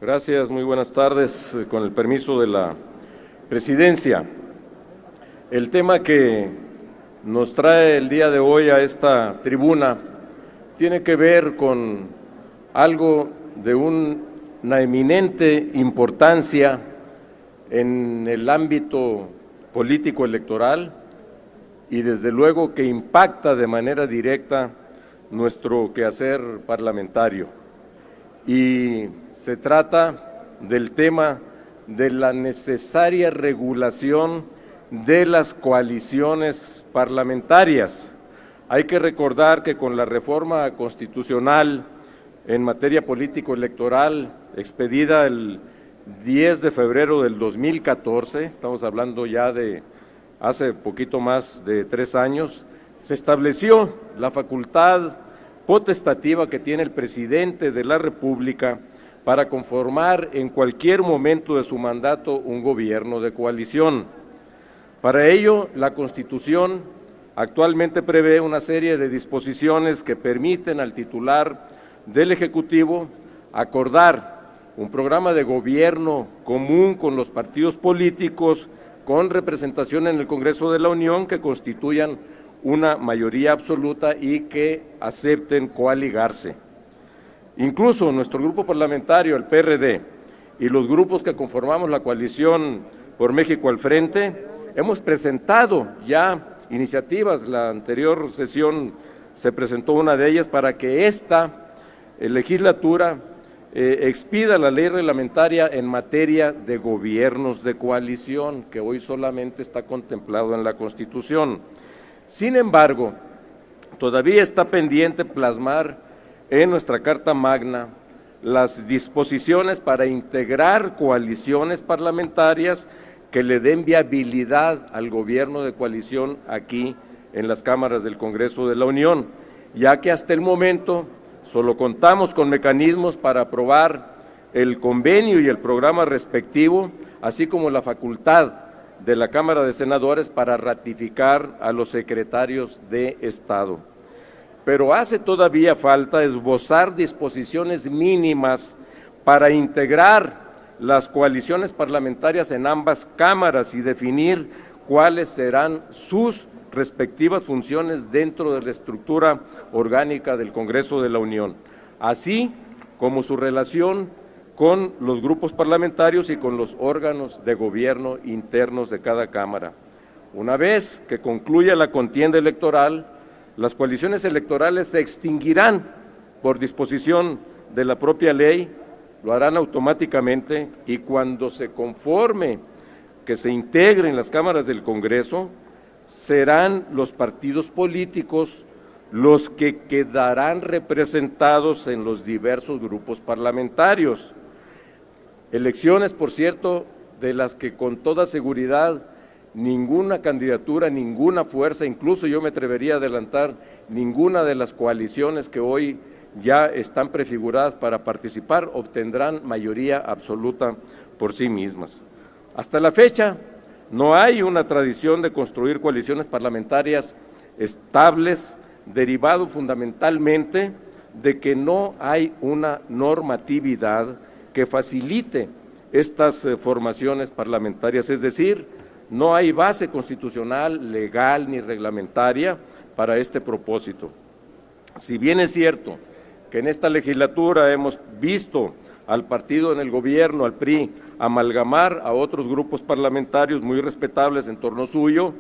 Gracias, muy buenas tardes. Con el permiso de la presidencia, el tema que nos trae el día de hoy a esta tribuna tiene que ver con algo de una eminente importancia en el ámbito político electoral y desde luego que impacta de manera directa nuestro quehacer parlamentario. Y se trata del tema de la necesaria regulación de las coaliciones parlamentarias. Hay que recordar que con la reforma constitucional en materia político-electoral expedida el 10 de febrero del 2014, estamos hablando ya de hace poquito más de 3 años, se estableció la facultad potestativa que tiene el presidente de la República para conformar en cualquier momento de su mandato un gobierno de coalición. Para ello, la Constitución actualmente prevé una serie de disposiciones que permiten al titular del Ejecutivo acordar un programa de gobierno común con los partidos políticos con representación en el Congreso de la Unión que constituyan una mayoría absoluta y que acepten coaligarse. Incluso nuestro grupo parlamentario, el PRD, y los grupos que conformamos la coalición por México al Frente, hemos presentado ya iniciativas. La anterior sesión se presentó una de ellas para que esta legislatura expida la ley reglamentaria en materia de gobiernos de coalición, que hoy solamente está contemplado en la Constitución. Sin embargo, todavía está pendiente plasmar en nuestra Carta Magna las disposiciones para integrar coaliciones parlamentarias que le den viabilidad al gobierno de coalición aquí en las cámaras del Congreso de la Unión, ya que hasta el momento solo contamos con mecanismos para aprobar el convenio y el programa respectivo, así como la facultad de la Cámara de Senadores para ratificar a los secretarios de Estado. Pero hace todavía falta esbozar disposiciones mínimas para integrar las coaliciones parlamentarias en ambas cámaras y definir cuáles serán sus respectivas funciones dentro de la estructura orgánica del Congreso de la Unión, así como su relación con los grupos parlamentarios y con los órganos de gobierno internos de cada Cámara. Una vez que concluya la contienda electoral, las coaliciones electorales se extinguirán por disposición de la propia ley, lo harán automáticamente y cuando se conforme que se integren las cámaras del Congreso, serán los partidos políticos los que quedarán representados en los diversos grupos parlamentarios. Elecciones, por cierto, de las que con toda seguridad ninguna candidatura, ninguna fuerza, incluso yo me atrevería a adelantar, ninguna de las coaliciones que hoy ya están prefiguradas para participar obtendrán mayoría absoluta por sí mismas. Hasta la fecha no hay una tradición de construir coaliciones parlamentarias estables, derivado fundamentalmente de que no hay una normatividad que facilite estas formaciones parlamentarias, es decir, no hay base constitucional, legal ni reglamentaria para este propósito. Si bien es cierto que en esta legislatura hemos visto al partido en el gobierno, al PRI, amalgamar a otros grupos parlamentarios muy respetables en torno suyo,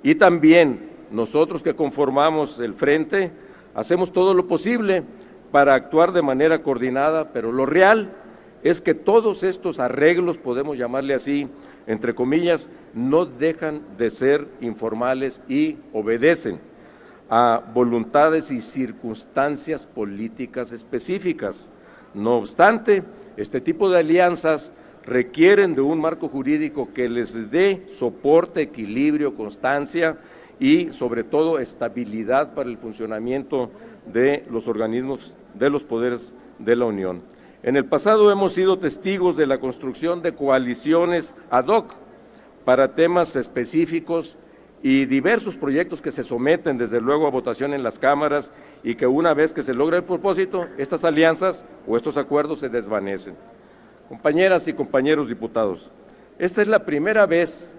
y también nosotros que conformamos el Frente, hacemos todo lo posible para actuar de manera coordinada, pero lo real es que todos estos arreglos, podemos llamarle así, entre comillas, no dejan de ser informales y obedecen a voluntades y circunstancias políticas específicas. No obstante, este tipo de alianzas requieren de un marco jurídico que les dé soporte, equilibrio, constancia y, sobre todo, estabilidad para el funcionamiento de los organismos de los poderes de la Unión. En el pasado hemos sido testigos de la construcción de coaliciones ad hoc para temas específicos y diversos proyectos que se someten desde luego a votación en las cámaras y que una vez que se logra el propósito, estas alianzas o estos acuerdos se desvanecen. Compañeras y compañeros diputados, esta es la primera vez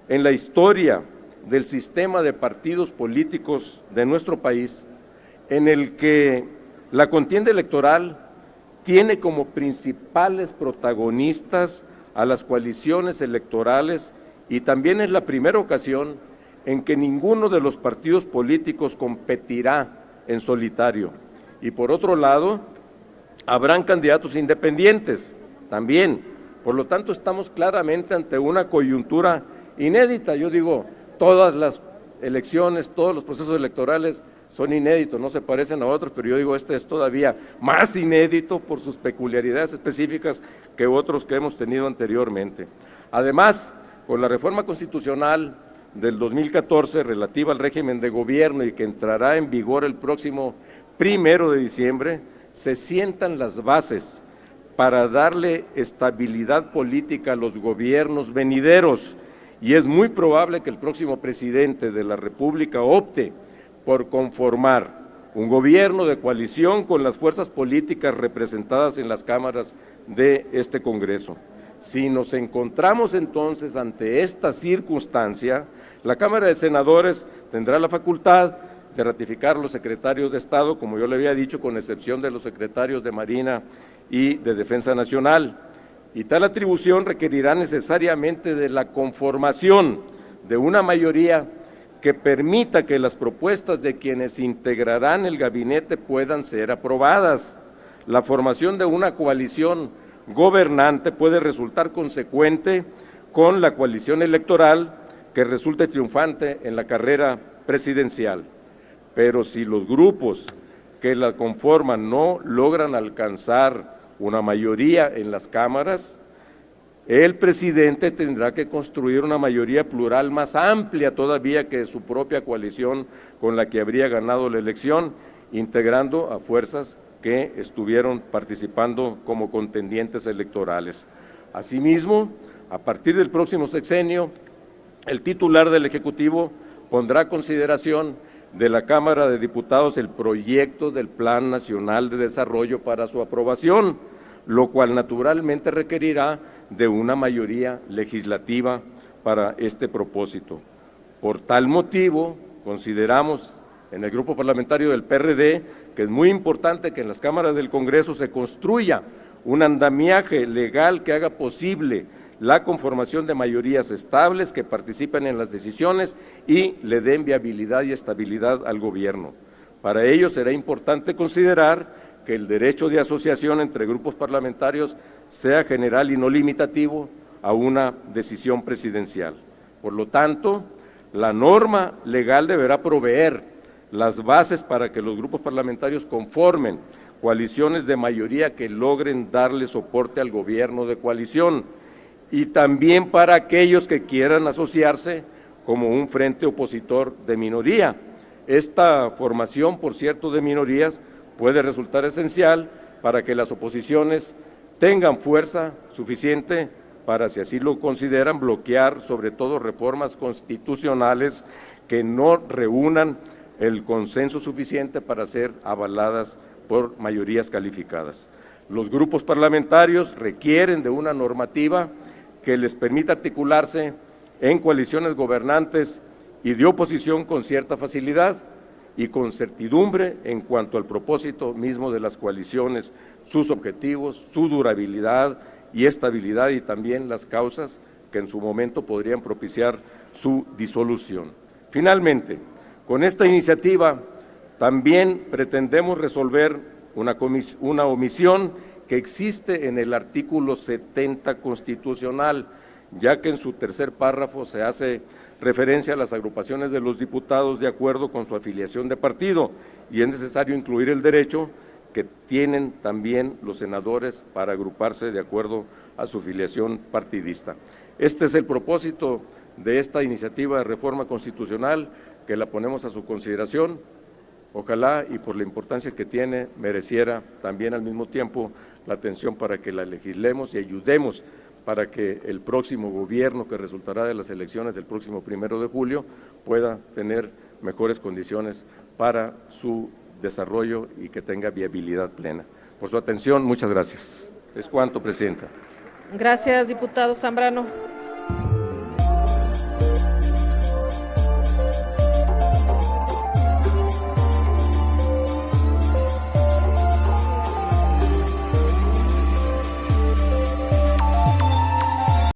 en la historia del sistema de partidos políticos de nuestro país en el que la contienda electoral tiene como principales protagonistas a las coaliciones electorales y también es la primera ocasión en que ninguno de los partidos políticos competirá en solitario. Y por otro lado, habrán candidatos independientes también. Por lo tanto, estamos claramente ante una coyuntura inédita. Yo digo, todas las elecciones, todos los procesos electorales son inéditos, no se parecen a otros, pero yo digo, este es todavía más inédito por sus peculiaridades específicas que otros que hemos tenido anteriormente. Además, con la reforma constitucional del 2014 relativa al régimen de gobierno y que entrará en vigor el próximo 1 de diciembre, se sientan las bases para darle estabilidad política a los gobiernos venideros y es muy probable que el próximo presidente de la República opte por conformar un gobierno de coalición con las fuerzas políticas representadas en las cámaras de este Congreso. Si nos encontramos entonces ante esta circunstancia, la Cámara de Senadores tendrá la facultad de ratificar a los secretarios de Estado, como yo le había dicho, con excepción de los secretarios de Marina y de Defensa Nacional. Y tal atribución requerirá necesariamente de la conformación de una mayoría que permita que las propuestas de quienes integrarán el gabinete puedan ser aprobadas. La formación de una coalición gobernante puede resultar consecuente con la coalición electoral que resulte triunfante en la carrera presidencial. Pero si los grupos que la conforman no logran alcanzar una mayoría en las cámaras, el presidente tendrá que construir una mayoría plural más amplia todavía que su propia coalición con la que habría ganado la elección, integrando a fuerzas que estuvieron participando como contendientes electorales. Asimismo, a partir del próximo sexenio, el titular del Ejecutivo pondrá a consideración de la Cámara de Diputados el proyecto del Plan Nacional de Desarrollo para su aprobación, lo cual naturalmente requerirá de una mayoría legislativa para este propósito. Por tal motivo, consideramos en el Grupo Parlamentario del PRD que es muy importante que en las cámaras del Congreso se construya un andamiaje legal que haga posible la conformación de mayorías estables que participen en las decisiones y le den viabilidad y estabilidad al gobierno. Para ello será importante considerar que el derecho de asociación entre grupos parlamentarios sea general y no limitativo a una decisión presidencial. Por lo tanto, la norma legal deberá proveer las bases para que los grupos parlamentarios conformen coaliciones de mayoría que logren darle soporte al gobierno de coalición y también para aquellos que quieran asociarse como un frente opositor de minoría. Esta formación, por cierto, de minorías puede resultar esencial para que las oposiciones tengan fuerza suficiente para, si así lo consideran, bloquear sobre todo reformas constitucionales que no reúnan el consenso suficiente para ser avaladas por mayorías calificadas. Los grupos parlamentarios requieren de una normativa que les permita articularse en coaliciones gobernantes y de oposición con cierta facilidad y con certidumbre en cuanto al propósito mismo de las coaliciones, sus objetivos, su durabilidad y estabilidad y también las causas que en su momento podrían propiciar su disolución. Finalmente, con esta iniciativa también pretendemos resolver una omisión que existe en el artículo 70 constitucional, ya que en su tercer párrafo se hace referencia a las agrupaciones de los diputados de acuerdo con su afiliación de partido y es necesario incluir el derecho que tienen también los senadores para agruparse de acuerdo a su afiliación partidista. Este es el propósito de esta iniciativa de reforma constitucional que la ponemos a su consideración. Ojalá y por la importancia que tiene mereciera también al mismo tiempo la atención para que la legislemos y ayudemos para que el próximo gobierno que resultará de las elecciones del próximo 1 de julio pueda tener mejores condiciones para su desarrollo y que tenga viabilidad plena. Por su atención, muchas gracias. Es cuanto, Presidenta. Gracias, diputado Zambrano.